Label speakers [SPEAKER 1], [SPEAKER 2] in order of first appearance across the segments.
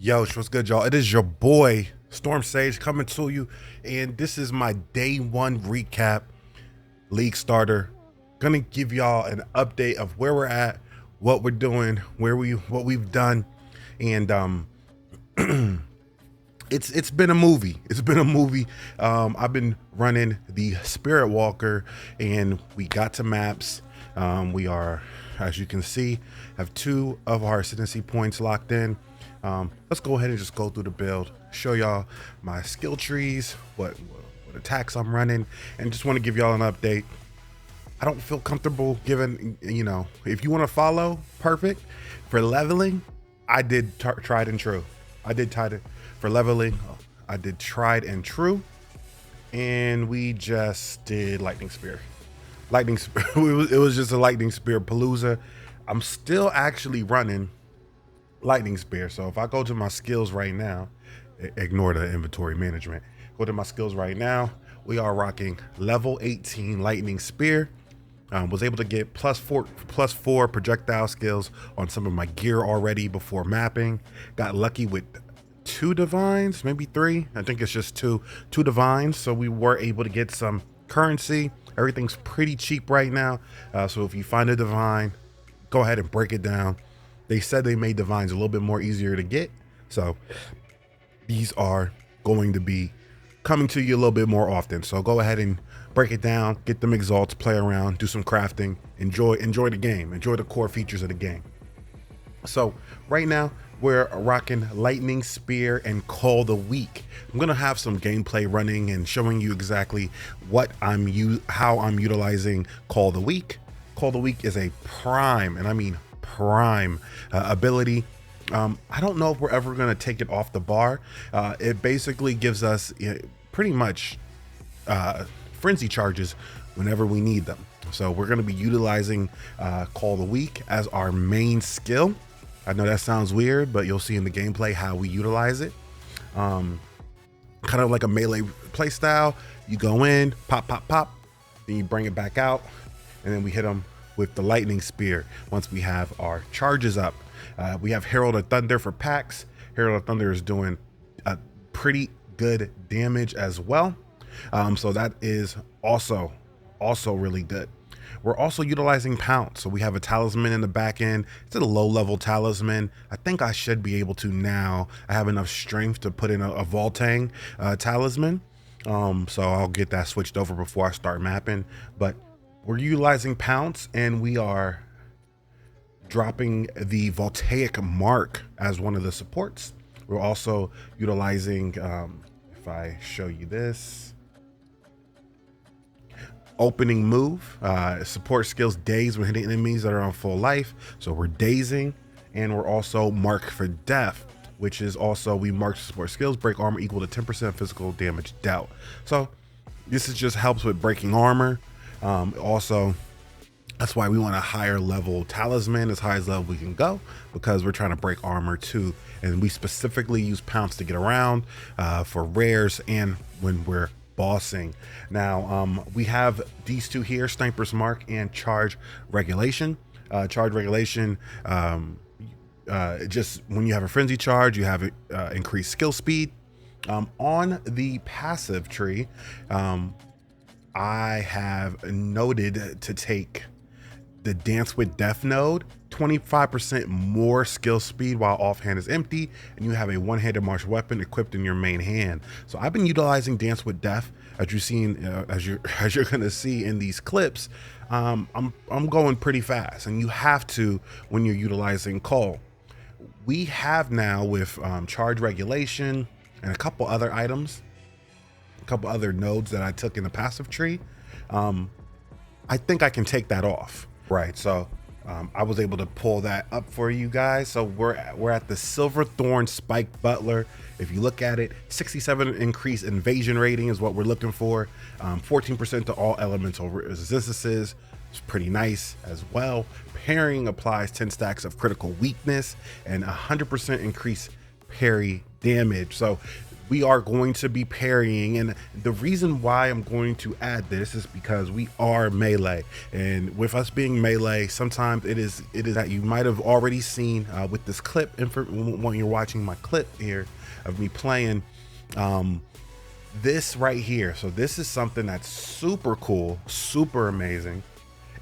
[SPEAKER 1] Yo, what's good, y'all? It is your boy Storm Sage coming to you, and this is my day one recap, league starter. Gonna give y'all an update of where we're at, what we're doing, what we've done, and it's been a movie. It's been a movie. I've been running the Spirit Walker, and we got to maps. We are, as you can see, have 2 of our ascendancy points locked in. Let's go ahead and just go through the build, show y'all my skill trees, what attacks I'm running, and just want to give y'all an update. I don't feel comfortable giving, if you want to follow, perfect. For leveling, I did tried and true. I did for leveling. I did tried and true, and we just did lightning spear. It was just a lightning spear palooza. I'm still actually running lightning spear. So if I go to my skills right now, ignore the inventory management, go to my skills right now, we are rocking level 18 lightning spear. Was able to get plus four projectile skills on some of my gear already before mapping. Got lucky with 2 divines, maybe 3. I think it's just two divines. So we were able to get some currency. Everything's pretty cheap right now. So if you find a divine, go ahead and break it down. They said they made divines a little bit more easier to get. So these are going to be coming to you a little bit more often. So go ahead and break it down, get them exalts, play around, do some crafting, enjoy the game, enjoy the core features of the game. So right now we're rocking lightning spear and call the week. I'm gonna have some gameplay running and showing you exactly how I'm utilizing call the week. Call the week is a prime, and I mean prime ability. I don't know if we're ever going to take it off the bar. It basically gives us pretty much frenzy charges whenever we need them. So we're going to be utilizing call the week as our main skill. I know that sounds weird, but you'll see in the gameplay how we utilize it. Kind of like a melee play style. You go in, pop, pop, pop, then you bring it back out, and then we hit them with the lightning spear once we have our charges up. We have Herald of Thunder for packs. Herald of Thunder is doing a pretty good damage as well. So that is also really good. We're also utilizing pounce. So we have a talisman in the back end. It's a low level talisman. I think I should be able to now. I have enough strength to put in a Voltang talisman. So I'll get that switched over before I start mapping. But we're utilizing pounce, and we are dropping the voltaic mark as one of the supports. We're also utilizing, if I show you this, opening move, support skills daze when hitting enemies that are on full life. So we're dazing, and we're also mark for death, which is also, we mark support skills, break armor equal to 10% physical damage dealt. So this just helps with breaking armor. Also, that's why we want a higher level talisman, as high as level we can go, because we're trying to break armor too. And we specifically use pounce to get around for rares and when we're bossing. Now, we have these 2 here, Sniper's Mark and Charge Regulation. Charge Regulation, just when you have a frenzy charge, you have increased skill speed. On the passive tree, I have noted to take the Dance with Death node, 25% more skill speed while offhand is empty, and you have a one-handed martial weapon equipped in your main hand. So I've been utilizing Dance with Death, as you've seen, as you're gonna see in these clips. I'm going pretty fast, and you have to when you're utilizing call. We have now with charge regulation and a couple other items, a couple other nodes that I took in the passive tree. I think I can take that off. Right, so I was able to pull that up for you guys. So we're at the Silverthorn Spike Butler. If you look at it, 67 increase invasion rating is what we're looking for. 14% to all elemental resistances. It's pretty nice as well. Parrying applies 10 stacks of critical weakness and 100% increase parry damage. So we are going to be parrying, and the reason why I'm going to add this is because we are melee, and with us being melee, sometimes it is that you might have already seen with this clip, and when you're watching my clip here of me playing this right here. So this is something that's super cool, super amazing,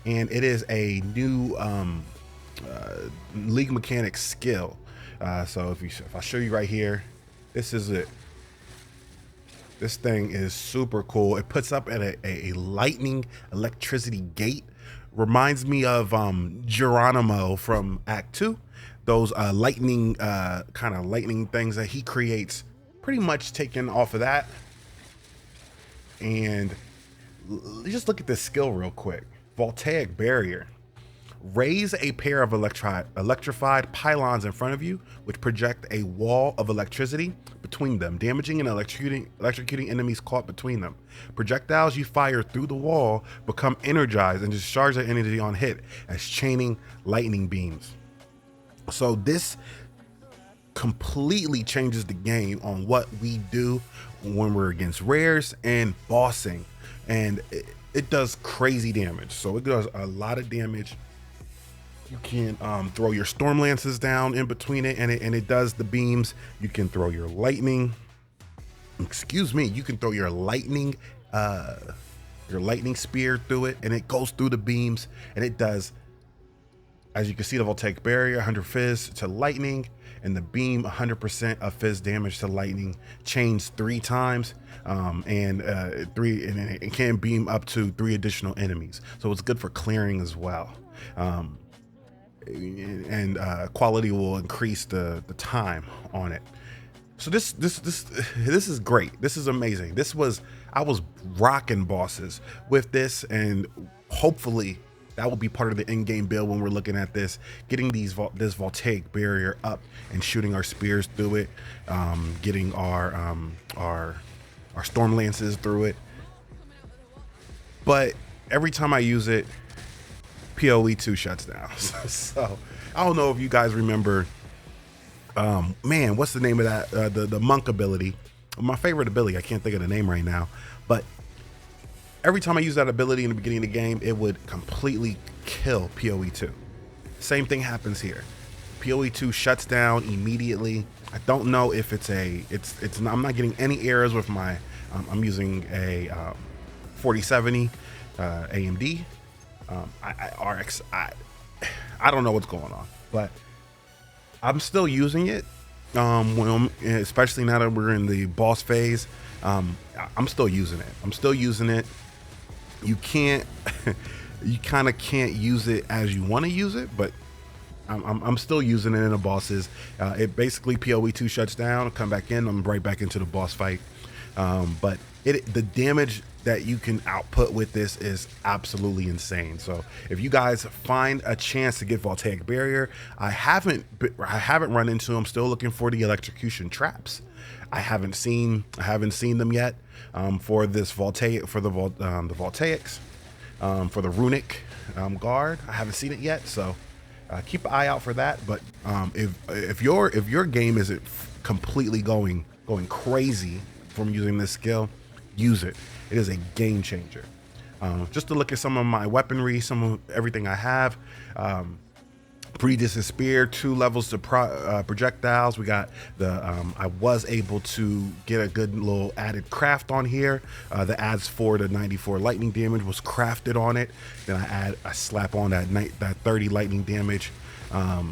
[SPEAKER 1] and it is a new League Mechanics skill. So if I show you right here, this is it. This thing is super cool. It puts up at a lightning electricity gate. Reminds me of Geronimo from Act 2. Those lightning kind of lightning things that he creates, pretty much taken off of that. And just look at this skill real quick. Voltaic Barrier. Raise a pair of electrified pylons in front of you, which project a wall of electricity between them, damaging and electrocuting enemies caught between them. Projectiles you fire through the wall become energized and discharge their energy on hit as chaining lightning beams. So this completely changes the game on what we do when we're against rares and bossing, and it does crazy damage. So it does a lot of damage. You can throw your storm lances down in between it, and it does the beams. You can throw your lightning. Excuse me. You can throw your lightning spear through it, and it goes through the beams, and it does. As you can see, the Voltaic Barrier, 100 fizz to lightning, and the beam 100% of fizz damage to lightning. Chains 3 times, and it can beam up to 3 additional enemies. So it's good for clearing as well. And quality will increase the time on it. So this is great. This is amazing. I was rocking bosses with this, and hopefully that will be part of the in-game build when we're looking at this, getting this Voltaic Barrier up and shooting our spears through it, getting our storm lances through it. But every time I use it, PoE 2 shuts down. So I don't know if you guys remember, man, what's the name of that? The monk ability, my favorite ability. I can't think of the name right now, but every time I use that ability in the beginning of the game, it would completely kill PoE 2. Same thing happens here. PoE 2 shuts down immediately. I don't know if I'm not getting any errors with my, I'm using a 4070 AMD. I don't know what's going on, but I'm still using it. Especially now that we're in the boss phase, I'm still using it. You can't, you kind of can't use it as you want to use it, but I'm still using it in the bosses. It basically PoE 2 shuts down, come back in, I'm right back into the boss fight. But the damage that you can output with this is absolutely insane. So if you guys find a chance to get Voltaic Barrier, I haven't run into them. Still looking for the electrocution traps. I haven't seen them yet. For this Voltaic, for the Voltaics, for the runic guard, I haven't seen it yet. So keep an eye out for that. But if your game isn't completely going crazy from using this skill, use it. It is a game changer. Just to look at some of my weaponry, some of everything I have. Pretty distant spear, 2 levels to projectiles. We got the I was able to get a good little added craft on here. The adds 4 to 94 lightning damage was crafted on it. Then I slap on that 30 lightning damage. I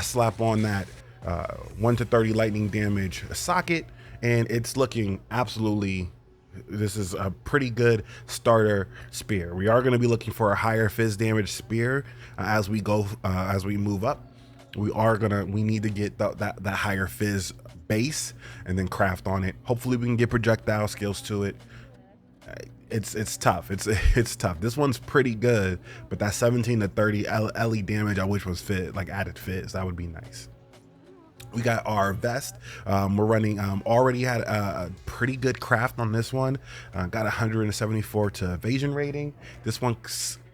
[SPEAKER 1] slap on that 1 to 30 lightning damage socket, and it's looking absolutely. This is a pretty good starter spear. We are going to be looking for a higher fizz damage spear as we go, as we move up. We need to get that higher fizz base and then craft on it. Hopefully we can get projectile skills to it. It's tough. It's tough. This one's pretty good, but that 17 to 30 LE damage I wish was added fizz. That would be nice. We got our vest. We're running, already had a pretty good craft on this one. Got 174 to evasion rating. This one,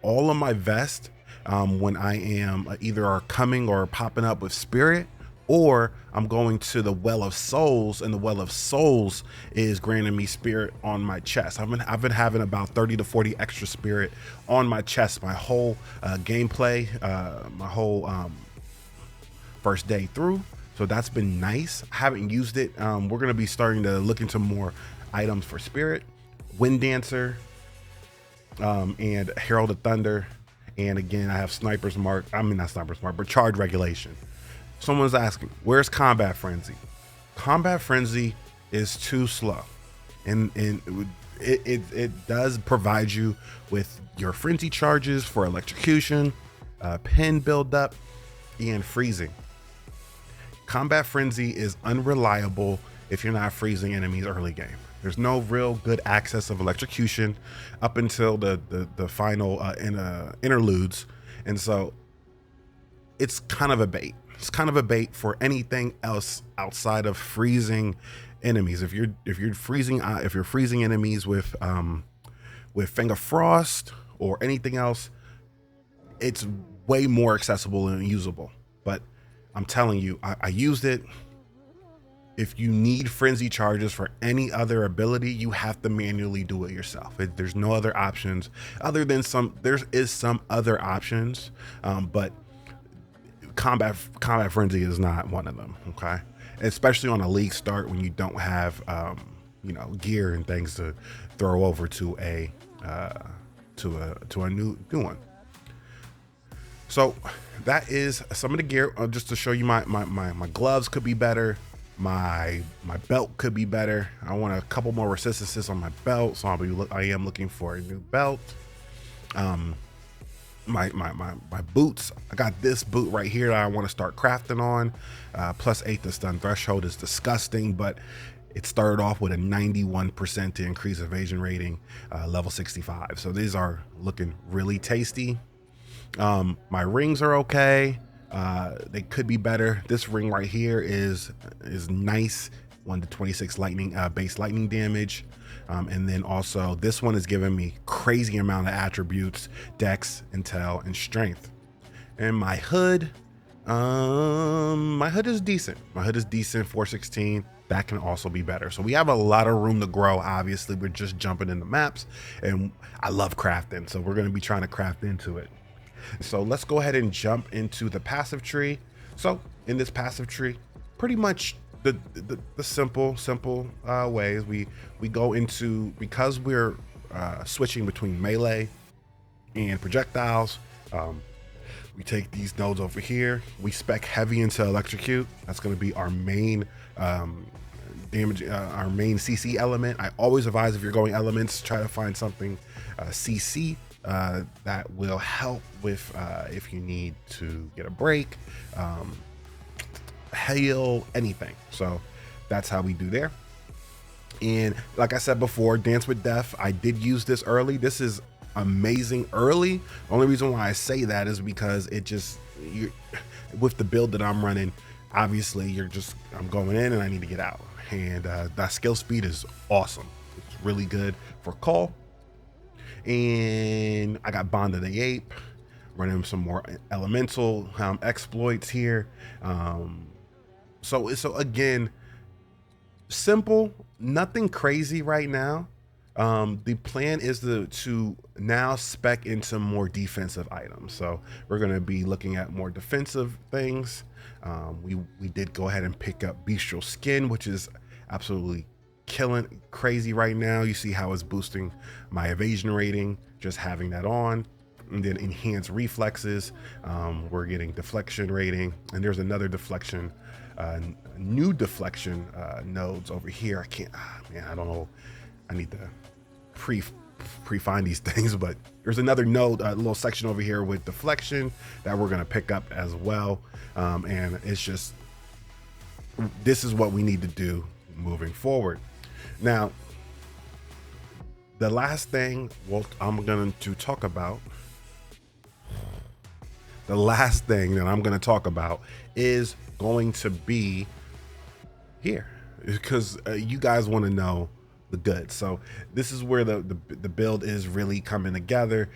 [SPEAKER 1] all of my vest when I am either are coming or popping up with spirit, or I'm going to the Well of Souls, and the Well of Souls is granting me spirit on my chest. I've been having about 30 to 40 extra spirit on my chest my whole gameplay, my whole first day through. So that's been nice. I haven't used it. We're gonna be starting to look into more items for spirit, Wind Dancer, and Herald of Thunder. And again, I have Sniper's Mark. I mean, not Sniper's Mark, but Charge Regulation. Someone's asking, where's Combat Frenzy? Combat Frenzy is too slow, and it does provide you with your frenzy charges for electrocution, pin buildup, and freezing. Combat Frenzy is unreliable if you're not freezing enemies early game. There's no real good access of electrocution up until the final interludes, and so it's kind of a bait. It's kind of a bait for anything else outside of freezing enemies. If you're freezing enemies with Fang of Frost or anything else, it's way more accessible and usable. But I'm telling you, I used it. If you need frenzy charges for any other ability, you have to manually do it yourself. There's no other options other than there is some other options, but Combat Frenzy is not one of them. Okay, especially on a league start when you don't have gear and things to throw over to a new one. So that is some of the gear. Just to show you, my gloves could be better. My belt could be better. I want a couple more resistances on my belt, so I am looking for a new belt. My boots, I got this boot right here that I want to start crafting on. +8 to stun threshold is disgusting, but it started off with a 91% to increase evasion rating, level 65. So these are looking really tasty. My rings are okay. They could be better. This ring right here is nice. 1 to 26 lightning base lightning damage, and then also this one is giving me crazy amount of attributes: dex, intel, and strength. And my hood is decent. 416. That can also be better. So we have a lot of room to grow. Obviously, we're just jumping in the maps, and I love crafting, so we're going to be trying to craft into it. So let's go ahead and jump into the passive tree. So in this passive tree, pretty much the simple ways we go into, because we're switching between melee and projectiles. We take these nodes over here. We spec heavy into electrocute. That's going to be our main damage, our main CC element. I always advise, if you're going elements, try to find something CC that will help with if you need to get a break, hail, anything. So that's how we do there. And like I said before, Dance with Death, I did use this early. This is amazing early. The only reason why I say that is because with the build that I'm running, obviously I'm going in and I need to get out, and that skill speed is awesome. It's really good for call. And I got Bond of the Ape, running some more elemental exploits here. So again, simple, nothing crazy right now. The plan is to now spec into more defensive items. So we're going to be looking at more defensive things. We did go ahead and pick up Bestial Skin, which is absolutely killing crazy right now. You see how it's boosting my evasion rating, just having that on. And then enhanced reflexes. We're getting deflection rating, and there's another deflection, new deflection nodes over here. I don't know. I need to pre-find these things, but there's another node, a little section over here with deflection that we're going to pick up as well. And it's just, this is what we need to do moving forward. Now, the last thing I'm going to talk about, is going to be here, because you guys want to know the goods. So this is where the build is really coming together.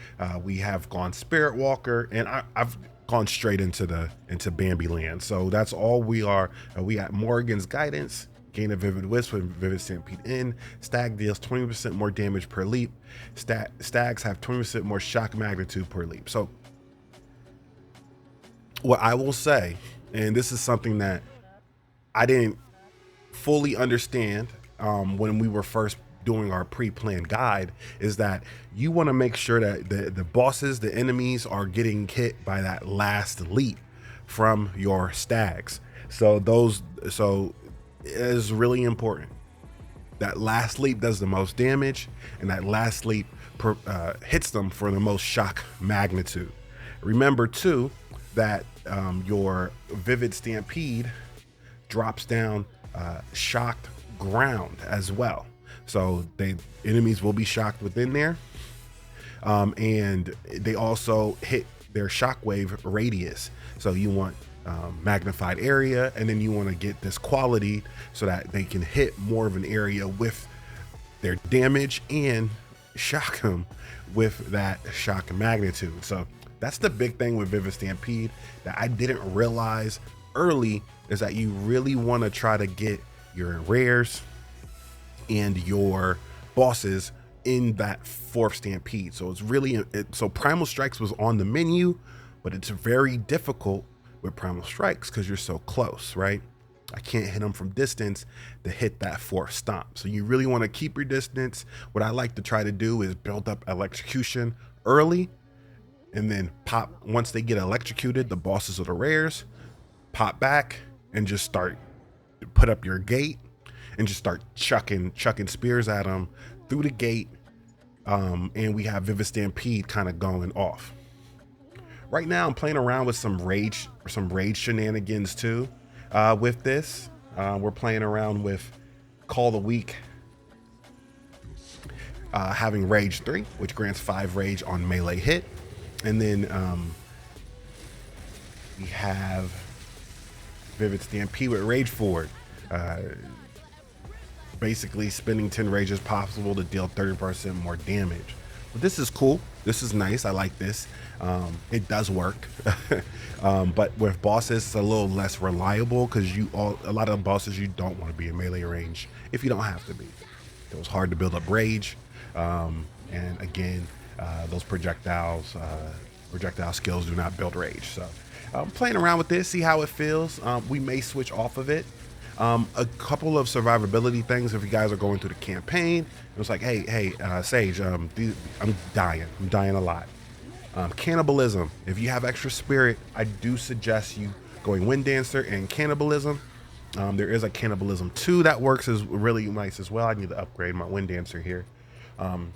[SPEAKER 1] We have gone Spirit Walker, and I've gone straight into Bambi land. So that's all we are. We got Morgan's Guidance, gain a Vivid Wisp when Vivid Stampede in. Stag deals 20% more damage per leap. Stags have 20% more shock magnitude per leap. So what I will say, and this is something that I didn't fully understand when we were first doing our pre-planned guide, is that you want to make sure that the bosses, the enemies, are getting hit by that last leap from your stags. So it is really important. That last leap does the most damage, and that last leap hits them for the most shock magnitude. Remember too that your Vivid Stampede drops down shocked ground as well. So enemies will be shocked within there, and they also hit their shockwave radius. So you want magnified area, and then you want to get this quality so that they can hit more of an area with their damage and shock them with that shock magnitude. So that's the big thing with Vivid Stampede that I didn't realize early, is that you really want to try to get your rares and your bosses in that fourth Stampede. So it's really, so Primal Strikes was on the menu, but it's very difficult with Primal Strikes because you're so close, right? I can't hit them from distance to hit that fourth stomp. So you really want to keep your distance. What I like to try to do is build up electrocution early, and then pop, once they get electrocuted, the bosses or the rares, pop back and just start, put up your gate and just start chucking spears at them through the gate. And we have Vivid Stampede kind of going off. Right now I'm playing around with some rage shenanigans too. With this, we're playing around with Call the Weak, having Rage 3, which grants 5 rage on melee hit. And then we have Vivid Stampede with Rage Forward. Basically spending 10 rages possible to deal 30% more damage. But this is cool. This is nice. I like this. It does work. But with bosses, it's a little less reliable because a lot of bosses you don't want to be in melee range if you don't have to be. It was hard to build up rage. And again, those projectile skills do not build rage. So I'm playing around with this, see how it feels. We may switch off of it. A couple of survivability things if you guys are going through the campaign. It was like, hey, Sage, I'm dying a lot. Cannibalism, if you have extra spirit, I do suggest you going Wind Dancer and Cannibalism. There is a Cannibalism 2 that works is really nice as well. I need to upgrade my Wind Dancer here. And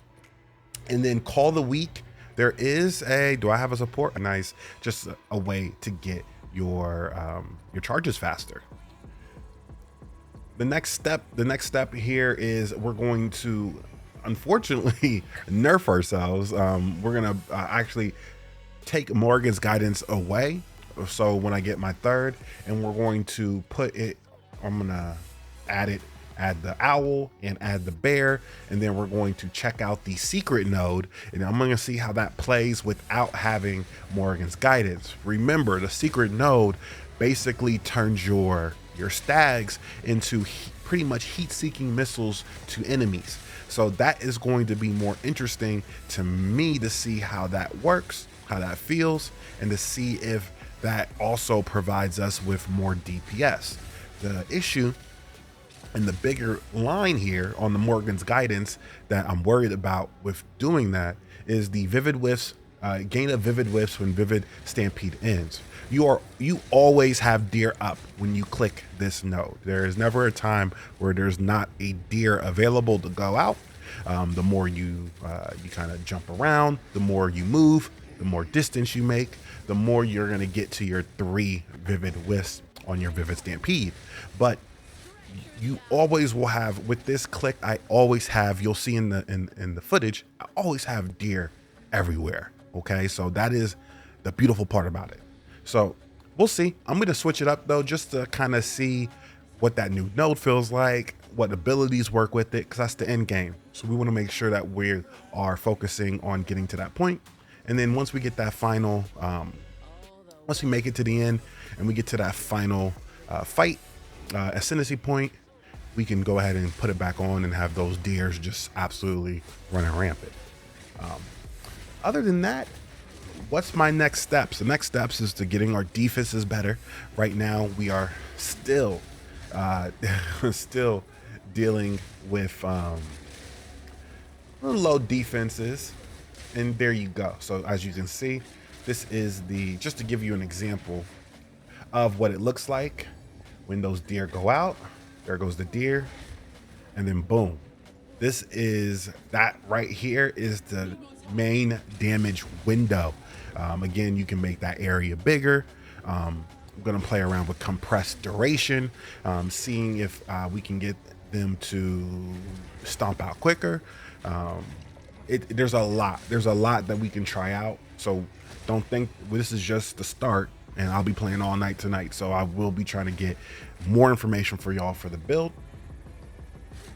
[SPEAKER 1] then Call the Weak, there is do I have a support? Nice, just a way to get your charges faster. The next step here is we're going to, unfortunately, nerf ourselves. We're gonna actually take Morgan's Guidance away. So when I get my third, and we're going to put it, I'm gonna add the owl and add the bear, and then we're going to check out the secret node, and I'm going to see how that plays without having Morgan's Guidance. Remember, the secret node basically turns your stags into pretty much heat-seeking missiles to enemies. So that is going to be more interesting to me to see how that works, how that feels, and to see if that also provides us with more DPS. The issue and the bigger line here on the Morgan's Guidance that I'm worried about with doing that is the Vivid Wisps, gain of Vivid Wisps when Vivid Stampede ends. You always have deer up when you click this node. There is never a time where there's not a deer available to go out. The more you kind of jump around, the more you move, the more distance you make, the more you're going to get to your 3 Vivid Wisps on your Vivid Stampede. But you always will have, with this click, I always have, you'll see in the footage, I always have deer everywhere. Okay, so that is the beautiful part about it. So we'll see. I'm going to switch it up though, just to kind of see what that new node feels like. what abilities work with it, because that's the end game. So we want to make sure that we are focusing on getting to that point. And then once we get that final, once we make it to the end and we get to that final fight ascendancy point, we can go ahead and put it back on and have those deers just absolutely running rampant. Other than that, what's my next steps? The next steps is to getting our defenses better. Right now, we are still still dealing with low defenses, and there you go. So as you can see, this is just to give you an example of what it looks like when those deer go out. There goes the deer, and then boom. This is that right here is the main damage window. Again, you can make that area bigger. I'm gonna play around with compressed duration, seeing if we can get them to stomp out quicker. There's a lot that we can try out. So don't think this is just the start, and I'll be playing all night tonight. So I will be trying to get more information for y'all for the build.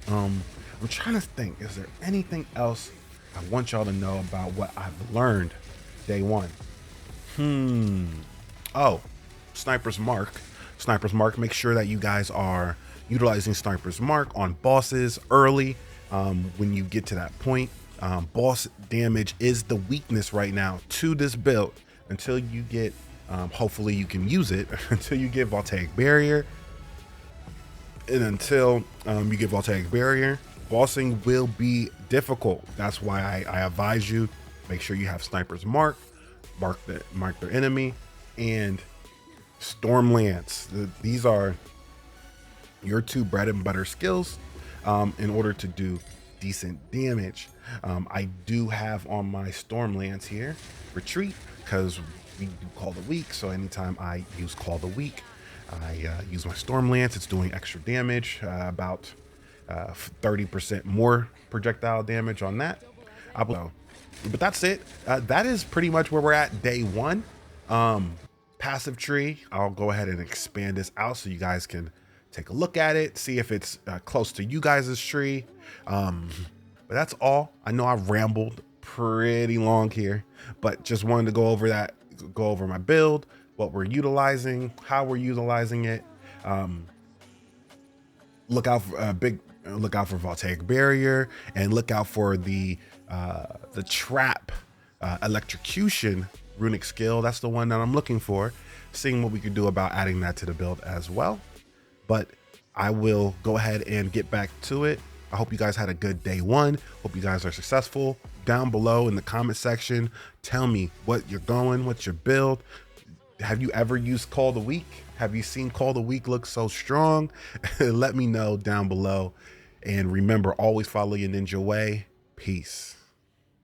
[SPEAKER 1] I'm trying to think, is there anything else I want y'all to know about what I've learned day one? Oh, Sniper's Mark. Sniper's Mark, make sure that you guys are utilizing Sniper's Mark on bosses early. When you get to that point, boss damage is the weakness right now to this build. Until you get, hopefully you can use it, until you get Voltaic Barrier. And until you get Voltaic Barrier, bossing will be difficult. That's why I advise you, make sure you have Sniper's Mark, mark their enemy, and Stormlance. These are your two bread and butter skills in order to do decent damage. I do have on my Stormlance here Retreat, because we do Call the Weak. So anytime I use Call the Weak, I use my Stormlance. It's doing extra damage, about 30% more projectile damage on that. But that's it. That is pretty much where we're at day one. Passive tree, I'll go ahead and expand this out so you guys can take a look at it, see if it's close to you guys' tree. But that's all. I know I rambled pretty long here, but just wanted to go over my build, what we're utilizing, how we're utilizing it. Look out for Voltaic Barrier, and look out for the trap electrocution runic skill. That's the one that I'm looking for, seeing what we can do about adding that to the build as well. But I will go ahead and get back to it. I hope you guys had a good day one. Hope you guys are successful. Down below in the comment section, tell me what you're going, what's your build. Have you ever used Call the Weak? Have you seen Call the Weak look so strong? Let me know down below. And remember, always follow your ninja way. Peace.